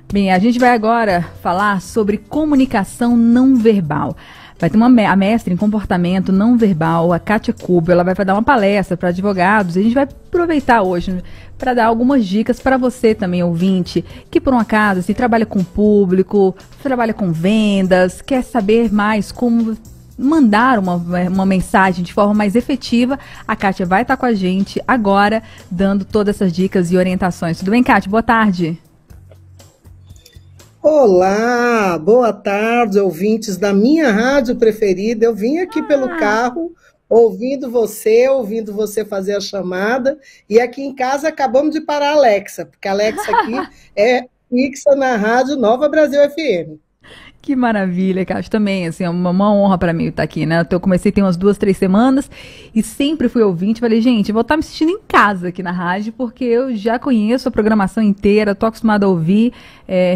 Bem, a gente vai agora falar sobre comunicação não verbal. Vai ter a mestre em comportamento não verbal, a Kátia Kubo. Ela vai dar uma palestra para advogados e a gente vai aproveitar hoje para dar algumas dicas para você também, ouvinte, que por um acaso assim, trabalha com público, trabalha com vendas, quer saber mais como mandar uma mensagem de forma mais efetiva. A Kátia vai estar com a gente agora, dando todas essas dicas e orientações. Tudo bem, Kátia? Boa tarde. Olá, boa tarde, ouvintes da minha rádio preferida. Eu vim aqui pelo carro, ouvindo você fazer a chamada, e aqui em casa acabamos de parar a Alexa, porque a Alexa aqui é fixa na rádio Nova Brasil FM. Que maravilha, Kátia. Também, assim, é uma honra para mim estar aqui, né? Eu comecei tem umas 2, 3 semanas e sempre fui ouvinte. Falei, gente, vou estar me sentindo em casa aqui na rádio, porque eu já conheço a programação inteira, estou acostumada a ouvir.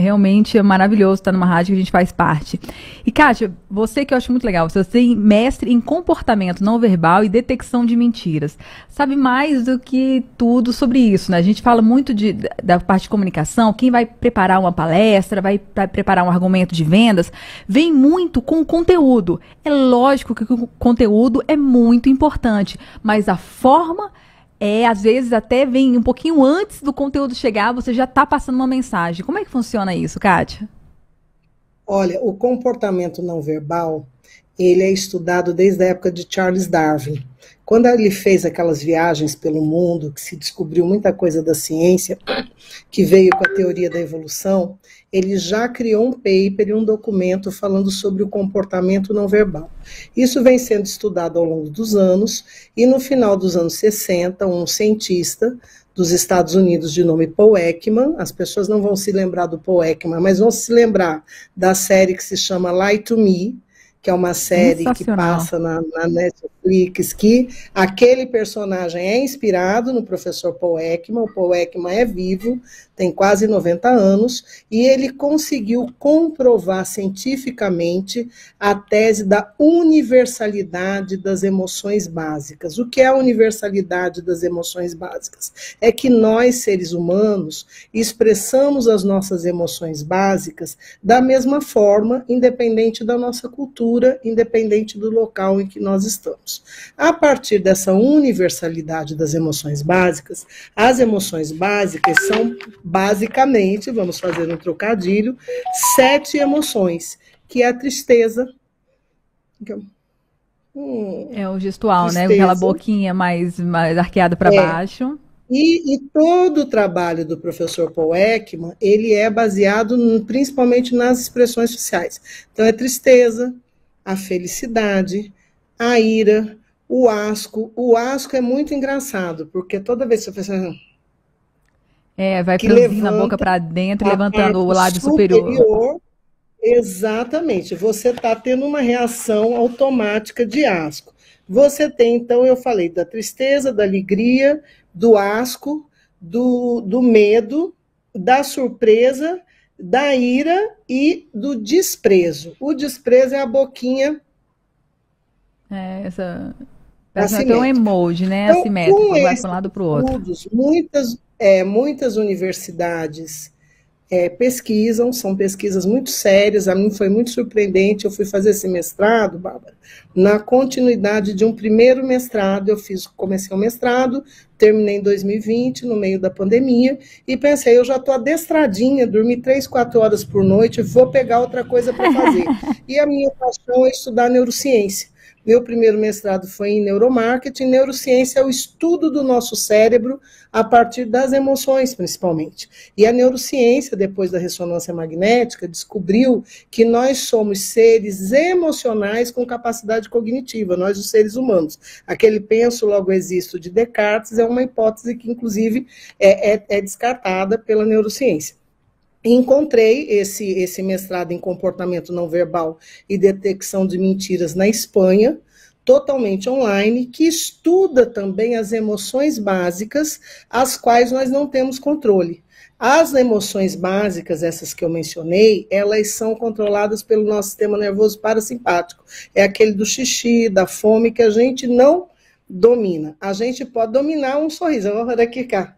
Realmente é maravilhoso estar numa rádio que a gente faz parte. E, Kátia, você que eu acho muito legal, você tem mestre em comportamento não verbal e detecção de mentiras. Sabe mais do que tudo sobre isso, né? A gente fala muito da parte de comunicação, quem vai preparar uma palestra, vai preparar um argumento de vendas, vem muito com o conteúdo. É lógico que o conteúdo é muito importante, mas a forma às vezes até vem um pouquinho antes do conteúdo chegar, você já está passando uma mensagem. Como é que funciona isso, Kátia? Olha, o comportamento não verbal, ele é estudado desde a época de Charles Darwin. Quando ele fez aquelas viagens pelo mundo, que se descobriu muita coisa da ciência, que veio com a teoria da evolução, ele já criou um paper e um documento falando sobre o comportamento não verbal. Isso vem sendo estudado ao longo dos anos, e no final dos anos 60, um cientista dos Estados Unidos de nome Paul Ekman, as pessoas não vão se lembrar do Paul Ekman, mas vão se lembrar da série que se chama Lie to Me, que é uma série que passa na Netflix, que aquele personagem é inspirado no professor Paul Ekman. O Paul Ekman é vivo, tem quase 90 anos, e ele conseguiu comprovar cientificamente a tese da universalidade das emoções básicas. O que é a universalidade das emoções básicas? É que nós, seres humanos, expressamos as nossas emoções básicas da mesma forma, independente da nossa cultura, independente do local em que nós estamos. A partir dessa universalidade das emoções básicas, as emoções básicas são, basicamente, vamos fazer um trocadilho, 7 emoções, que é a tristeza. É o gestual, tristeza, né? Aquela boquinha mais arqueada para baixo. E todo o trabalho do professor Paul Ekman, ele é baseado principalmente nas expressões sociais. Então, é tristeza, a felicidade, a ira, o asco. O asco é muito engraçado, porque toda vez que você faz vai franzindo a boca para dentro, levantando o lábio superior. Exatamente. Você está tendo uma reação automática de asco. Você tem, então, eu falei da tristeza, da alegria, do asco, do medo, da surpresa, da ira e do desprezo. O desprezo é a boquinha parece até um emoji, né? Então, assimétrico, vai para um lado para o outro. Muitas universidades pesquisam, são pesquisas muito sérias. A mim foi muito surpreendente. Eu fui fazer esse mestrado, Bárbara, na continuidade de um primeiro mestrado. Comecei o mestrado, terminei em 2020, no meio da pandemia, e pensei, eu já estou adestradinha, dormi 3, 4 horas por noite, vou pegar outra coisa para fazer. E a minha paixão é estudar neurociência. Meu primeiro mestrado foi em neuromarketing. Neurociência é o estudo do nosso cérebro a partir das emoções, principalmente. E a neurociência, depois da ressonância magnética, descobriu que nós somos seres emocionais com capacidade cognitiva, nós os seres humanos. Aquele penso, logo existo de Descartes é uma hipótese que, inclusive, é descartada pela neurociência. Encontrei esse mestrado em comportamento não verbal e detecção de mentiras na Espanha, totalmente online, que estuda também as emoções básicas, as quais nós não temos controle. As emoções básicas, essas que eu mencionei, elas são controladas pelo nosso sistema nervoso parasimpático. É aquele do xixi, da fome, que a gente não domina. A gente pode dominar um sorriso. Vamos aqui cá.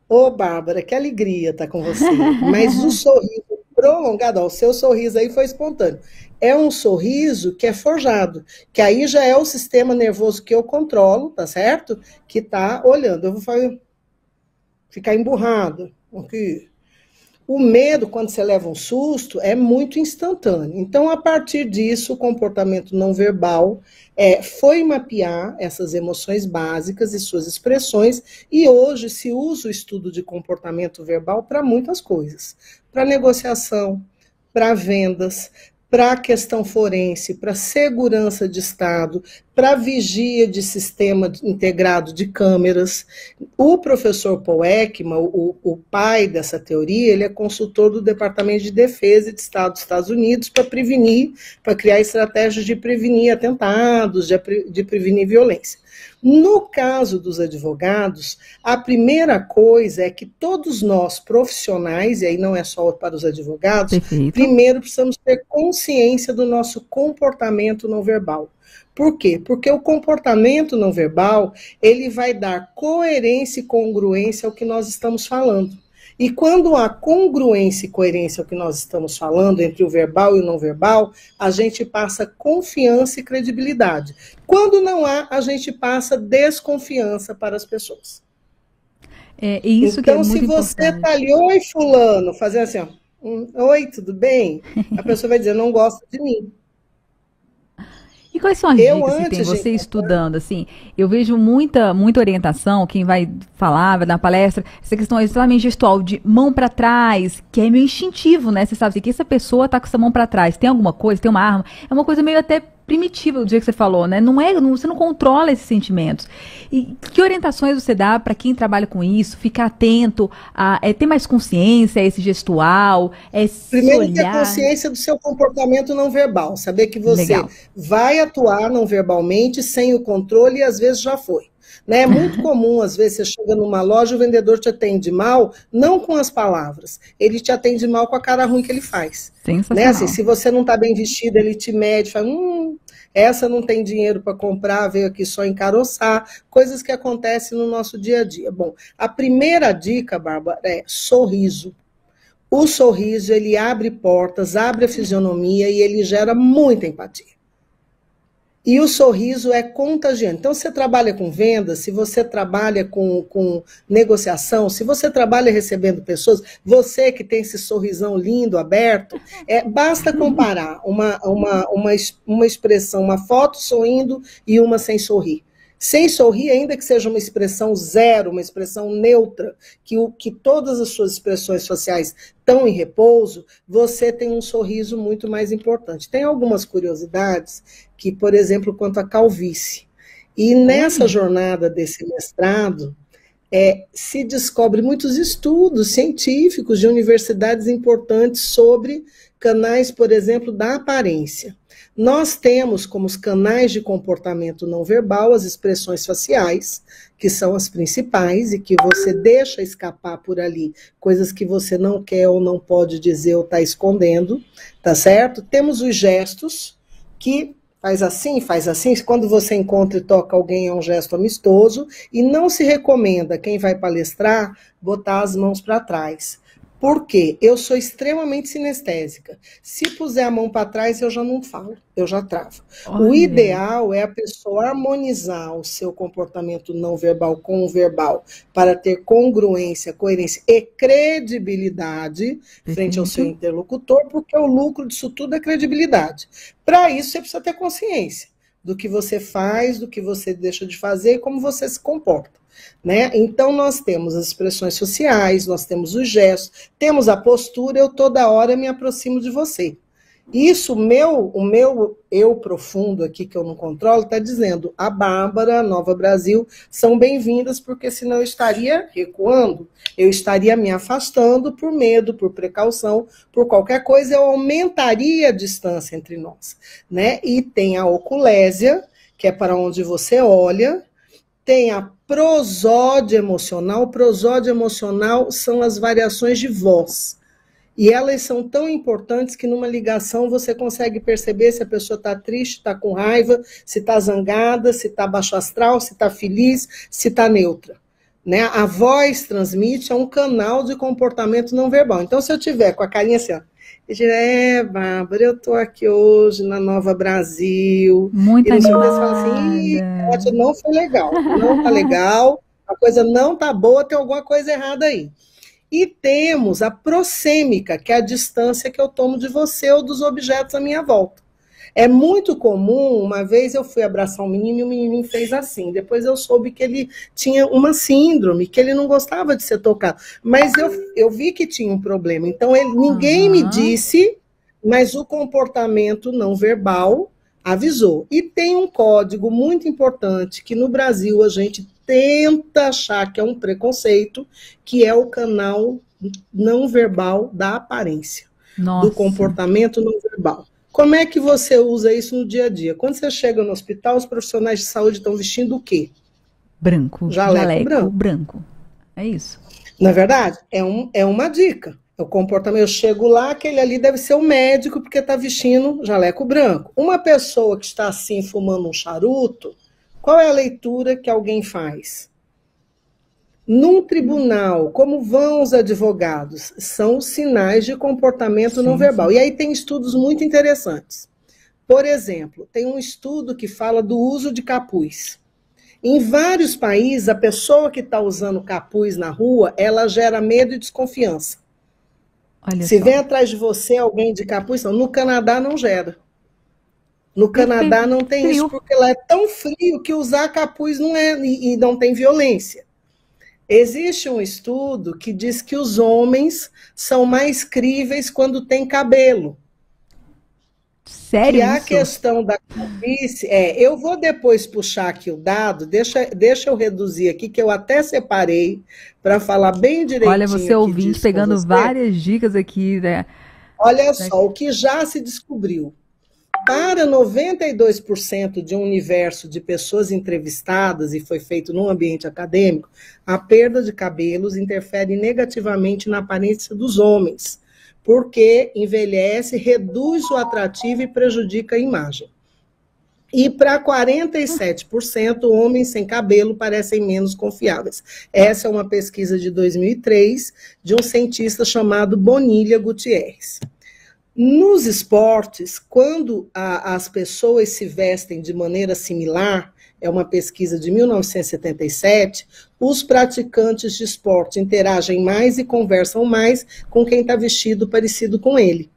Ô, Bárbara, que alegria estar com você. Mas o sorriso prolongado, ó, o seu sorriso aí foi espontâneo. É um sorriso que é forjado, que aí já é o sistema nervoso que eu controlo, tá certo? Que tá olhando. Eu vou ficar emburrado. Aqui. O medo, quando você leva um susto, é muito instantâneo. Então, a partir disso, o comportamento não verbal foi mapear essas emoções básicas e suas expressões, e hoje se usa o estudo de comportamento verbal para muitas coisas. Para negociação, para vendas, para a questão forense, para segurança de Estado, para vigia de sistema integrado de câmeras. O professor Paul Ekman, o pai dessa teoria, ele é consultor do Departamento de Defesa de Estado dos Estados Unidos para prevenir, para criar estratégias de prevenir atentados, de prevenir violência. No caso dos advogados, a primeira coisa é que todos nós, profissionais, e aí não é só para os advogados, Perfeito. Primeiro precisamos ter consciência do nosso comportamento não verbal. Por quê? Porque o comportamento não verbal, ele vai dar coerência e congruência ao que nós estamos falando. E quando há congruência e coerência ao que nós estamos falando, entre o verbal e o não verbal, a gente passa confiança e credibilidade. Quando não há, a gente passa desconfiança para as pessoas. Isso então, que é muito se você importante. está ali, oi fulano, fazendo assim, ó, oi, tudo bem? A pessoa vai dizer, não gosta de mim. E quais são as dicas que tem você estudando, assim? Eu vejo muita orientação, quem vai falar, vai dar palestra, essa questão exatamente gestual, de mão para trás, que é meio instintivo, né? Você sabe assim, que essa pessoa tá com essa mão para trás, tem alguma coisa, tem uma arma, é uma coisa meio até primitiva, do dia que você falou, né? Você não controla esses sentimentos. E que orientações você dá para quem trabalha com isso, ficar atento, ter mais consciência, esse gestual, Primeiro, ter consciência do seu comportamento não verbal, saber que você vai atuar não verbalmente sem o controle e às vezes já foi. Né? É muito comum, às vezes, você chega numa loja, o vendedor te atende mal, não com as palavras, ele te atende mal com a cara ruim que ele faz. Né? Assim, se você não está bem vestido, ele te mede, fala, essa não tem dinheiro para comprar, veio aqui só encaroçar, coisas que acontecem no nosso dia a dia. Bom, a primeira dica, Bárbara, é sorriso. O sorriso, ele abre portas, abre a fisionomia e ele gera muita empatia. E o sorriso é contagiante. Então, se você trabalha com vendas, se você trabalha com negociação, se você trabalha recebendo pessoas, você que tem esse sorrisão lindo, aberto, basta comparar uma expressão, uma foto sorrindo e uma sem sorrir, ainda que seja uma expressão zero, uma expressão neutra, que todas as suas expressões sociais estão em repouso, você tem um sorriso muito mais importante. Tem algumas curiosidades que, por exemplo, quanto à calvície. E nessa jornada desse mestrado, se descobre muitos estudos científicos de universidades importantes sobre canais, por exemplo, da aparência. Nós temos como os canais de comportamento não verbal as expressões faciais, que são as principais e que você deixa escapar por ali, coisas que você não quer ou não pode dizer ou está escondendo, tá certo? Temos os gestos, que faz assim, quando você encontra e toca alguém é um gesto amistoso, e não se recomenda, quem vai palestrar, botar as mãos para trás. Por quê? Eu sou extremamente sinestésica. Se puser a mão para trás, eu já não falo, eu já travo. Olha. O ideal é a pessoa harmonizar o seu comportamento não verbal com o verbal, para ter congruência, coerência e credibilidade frente ao seu interlocutor, porque o lucro disso tudo é credibilidade. Para isso, você precisa ter consciência do que você faz, do que você deixa de fazer e como você se comporta. Né? Então, nós temos as expressões sociais, nós temos os gestos, temos a postura, eu toda hora me aproximo de você. Isso, o meu eu profundo aqui, que eu não controlo, está dizendo, a Bárbara, a Nova Brasil, são bem-vindas, porque senão eu estaria recuando, eu estaria me afastando por medo, por precaução, por qualquer coisa, eu aumentaria a distância entre nós. Né? E tem a oculésia, que é para onde você olha, tem a prosódia emocional. O prosódia emocional são as variações de voz. E elas são tão importantes que numa ligação você consegue perceber se a pessoa está triste, está com raiva, se está zangada, se está baixo astral, se está feliz, se está neutra. né? A voz transmite, é um canal de comportamento não verbal. Então, se eu tiver com a carinha assim, ó, eu digo, Bárbara, eu tô aqui hoje na Nova Brasil. Muito E no seu texto animada. fala assim, não foi legal, não tá legal, a coisa não tá boa, tem alguma coisa errada aí. E temos a proxêmica, que é a distância que eu tomo de você ou dos objetos à minha volta. É muito comum, uma vez eu fui abraçar um menino e o menininho fez assim. Depois eu soube que ele tinha uma síndrome, que ele não gostava de ser tocado. Mas eu vi que tinha um problema. Então ninguém me disse, mas o comportamento não verbal avisou. E tem um código muito importante que no Brasil a gente tenta achar que é um preconceito, que é o canal não verbal da aparência, do comportamento não verbal. Como é que você usa isso no dia a dia? Quando você chega no hospital, os profissionais de saúde estão vestindo o quê? Branco. Jaleco branco. É isso. Na verdade, é uma dica. É o comportamento. Eu chego lá, aquele ali deve ser o médico, porque está vestindo jaleco branco. Uma pessoa que está assim, fumando um charuto, qual é a leitura que alguém faz? Num tribunal, como vão os advogados? São sinais de comportamento não verbal. E aí tem estudos muito interessantes. Por exemplo, tem um estudo que fala do uso de capuz. Em vários países, a pessoa que está usando capuz na rua, ela gera medo e desconfiança. Se vem atrás de você alguém de capuz, não. No Canadá não gera. No Canadá não tem isso, porque lá é tão frio que usar capuz não é, e não tem violência. Existe um estudo que diz que os homens são mais críveis quando têm cabelo. Sério? E a questão da calvície eu vou depois puxar aqui o dado, deixa eu reduzir aqui, que eu até separei para falar bem direitinho. Olha, você ouvinte pegando várias dicas aqui, né? Olha só, o que já se descobriu. Para 92% de um universo de pessoas entrevistadas, e foi feito num ambiente acadêmico, a perda de cabelos interfere negativamente na aparência dos homens, porque envelhece, reduz o atrativo e prejudica a imagem. E para 47%, homens sem cabelo parecem menos confiáveis. Essa é uma pesquisa de 2003, de um cientista chamado Bonilha Gutierrez. Nos esportes, quando as pessoas se vestem de maneira similar, é uma pesquisa de 1977, os praticantes de esporte interagem mais e conversam mais com quem está vestido parecido com ele.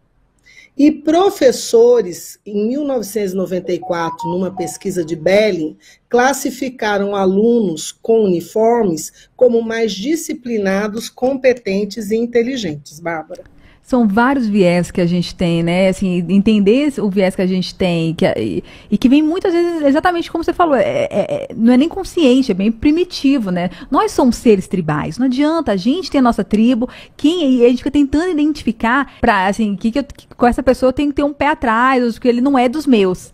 E professores, em 1994, numa pesquisa de Belling, classificaram alunos com uniformes como mais disciplinados, competentes e inteligentes. Bárbara. São vários viés que a gente tem, né? Assim, entender o viés que a gente tem e que vem muitas vezes exatamente como você falou, não é nem consciente, é bem primitivo, né? Nós somos seres tribais, não adianta, a gente tem a nossa tribo, e a gente fica tentando identificar assim, com essa pessoa eu tenho que ter um pé atrás, porque ele não é dos meus.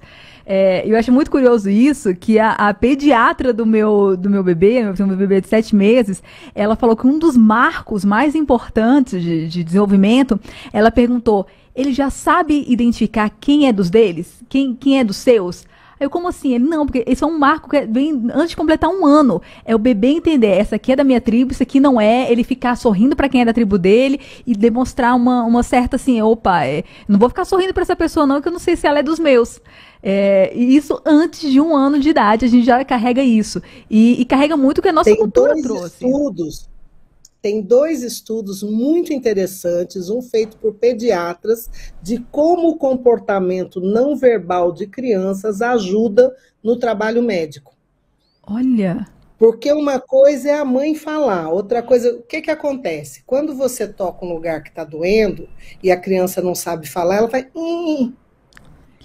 Eu acho muito curioso isso, que a pediatra do meu bebê de 7 meses, ela falou que um dos marcos mais importantes de desenvolvimento, ela perguntou, ele já sabe identificar quem é dos deles? Quem é dos seus? Aí eu, como assim? Ele, não, porque esse é um marco que vem antes de completar 1 ano. É o bebê entender, essa aqui é da minha tribo, isso aqui não é, ele ficar sorrindo para quem é da tribo dele e demonstrar uma certa assim, não vou ficar sorrindo para essa pessoa não, que eu não sei se ela é dos meus. E isso antes de 1 ano de idade, a gente já carrega isso. E carrega muito o que a nossa cultura trouxe. Tem 2 estudos muito interessantes, um feito por pediatras, de como o comportamento não verbal de crianças ajuda no trabalho médico. Olha! Porque uma coisa é a mãe falar, outra coisa, o que acontece? Quando você toca um lugar que está doendo e a criança não sabe falar, ela vai...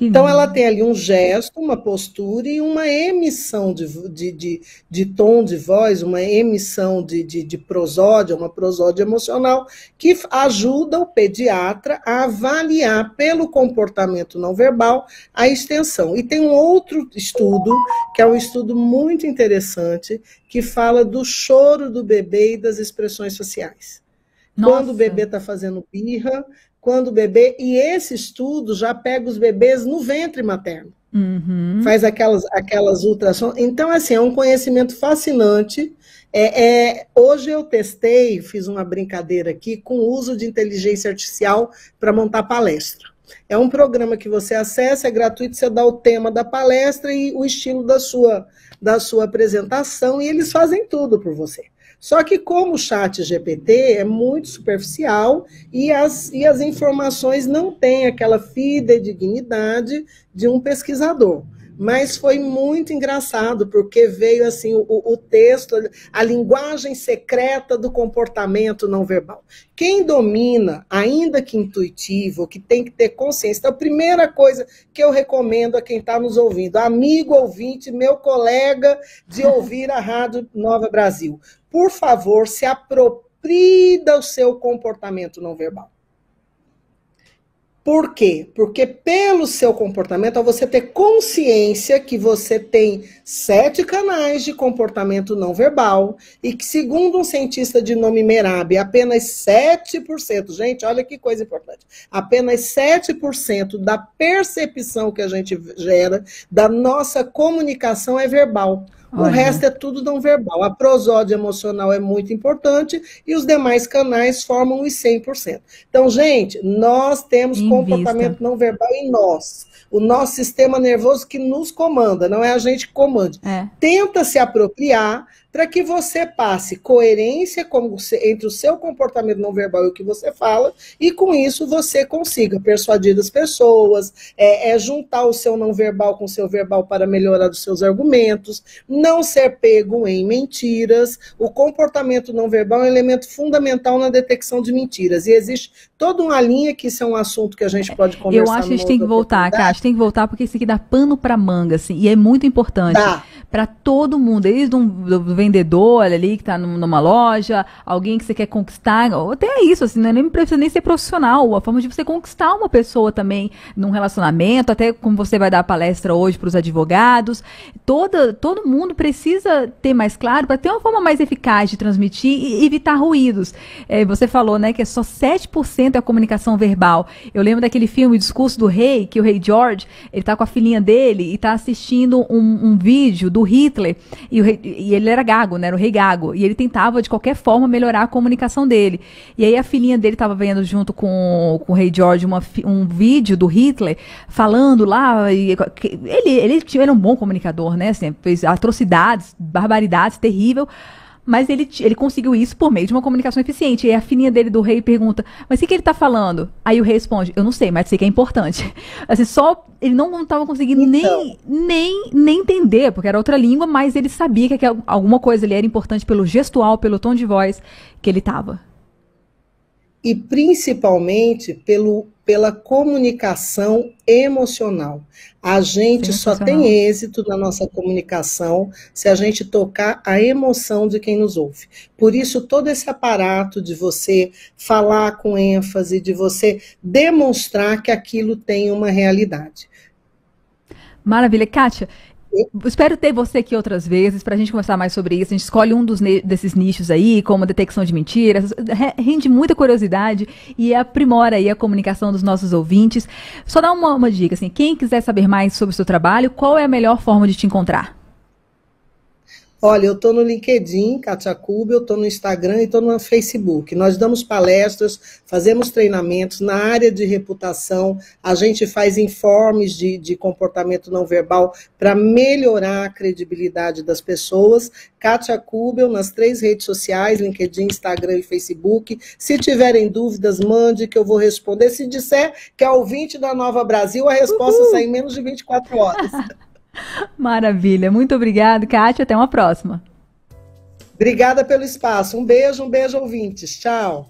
Então, ela tem ali um gesto, uma postura e uma emissão de tom de voz, uma emissão de prosódia, uma prosódia emocional, que ajuda o pediatra a avaliar pelo comportamento não verbal a extensão. E tem um outro estudo, que é um estudo muito interessante, que fala do choro do bebê e das expressões faciais. Nossa. Quando o bebê está fazendo birra, quando o bebê, e esse estudo já pega os bebês no ventre materno, faz aquelas ultrassons. Então, assim, é um conhecimento fascinante Hoje eu testei, fiz uma brincadeira aqui, com o uso de inteligência artificial para montar palestra. É um programa que você acessa, é gratuito, você dá o tema da palestra e o estilo da sua apresentação, e eles fazem tudo por você. Só que como o chat GPT é muito superficial e as informações não têm aquela fidedignidade de um pesquisador. Mas foi muito engraçado, porque veio assim o texto, a linguagem secreta do comportamento não verbal. Quem domina, ainda que intuitivo, que tem que ter consciência, então a primeira coisa que eu recomendo a quem está nos ouvindo, amigo ouvinte, meu colega de ouvir a Rádio Nova Brasil, por favor, se aproprie do seu comportamento não verbal. Por quê? Porque pelo seu comportamento, ao você ter consciência que você tem 7 canais de comportamento não verbal e que, segundo um cientista de nome Merab, apenas 7%, gente, olha que coisa importante, apenas 7% da percepção que a gente gera da nossa comunicação é verbal. O resto é tudo não verbal. A prosódia emocional é muito importante e os demais canais formam os 100%. Então, gente, nós temos comportamento não verbal em nós. O nosso sistema nervoso que nos comanda, não é a gente que comanda. Tenta se apropriar para que você passe coerência entre o seu comportamento não verbal e o que você fala, e com isso você consiga persuadir as pessoas, juntar o seu não verbal com o seu verbal para melhorar os seus argumentos, não ser pego em mentiras. O comportamento não verbal é um elemento fundamental na detecção de mentiras, e existe toda uma linha, que isso é um assunto que a gente pode conversar. Eu acho que a gente tem que voltar, Kátia, tem que voltar, porque isso aqui dá pano para manga, assim, e é muito importante para todo mundo, desde do vendedor ali que está numa loja, alguém que você quer conquistar, ou até isso, assim, não precisa nem ser profissional, a forma de você conquistar uma pessoa também num relacionamento, até como você vai dar palestra hoje para os advogados, todo mundo precisa ter mais claro para ter uma forma mais eficaz de transmitir e evitar ruídos. Você falou, né, que é só 7% a comunicação verbal. Eu lembro daquele filme O Discurso do Rei, que o rei George, ele tá com a filhinha dele e tá assistindo um vídeo do Hitler, e ele era gago, né, era o rei gago, e ele tentava de qualquer forma melhorar a comunicação dele. E aí a filhinha dele estava vendo junto com o rei George um vídeo do Hitler falando lá, e ele era um bom comunicador, né, assim, fez atrocidades, barbaridades, terrível, mas ele conseguiu isso por meio de uma comunicação eficiente. E aí a filhinha dele do rei pergunta, mas o que ele está falando? Aí o rei responde, eu não sei, mas sei que é importante. Assim, ele não estava conseguindo nem entender, porque era outra língua, mas ele sabia que alguma coisa ali era importante pelo gestual, pelo tom de voz que ele estava. E principalmente pela comunicação emocional. A gente só tem êxito na nossa comunicação se a gente tocar a emoção de quem nos ouve. Por isso, todo esse aparato de você falar com ênfase, de você demonstrar que aquilo tem uma realidade. Maravilha. Kátia, espero ter você aqui outras vezes para a gente conversar mais sobre isso. A gente escolhe um desses nichos aí, como a detecção de mentiras, rende muita curiosidade e aprimora aí a comunicação dos nossos ouvintes. Só dá uma dica, assim, quem quiser saber mais sobre o seu trabalho, qual é a melhor forma de te encontrar? Olha, eu estou no LinkedIn, Kátia Kubel, eu estou no Instagram e estou no Facebook. Nós damos palestras, fazemos treinamentos na área de reputação, a gente faz informes de comportamento não verbal para melhorar a credibilidade das pessoas. Kátia Kubel nas 3 redes sociais, LinkedIn, Instagram e Facebook. Se tiverem dúvidas, mande que eu vou responder. Se disser que é ouvinte da Nova Brasil, a resposta sai em menos de 24 horas. Maravilha, muito obrigada, Kátia, até uma próxima. Obrigada pelo espaço, um beijo ouvintes, tchau.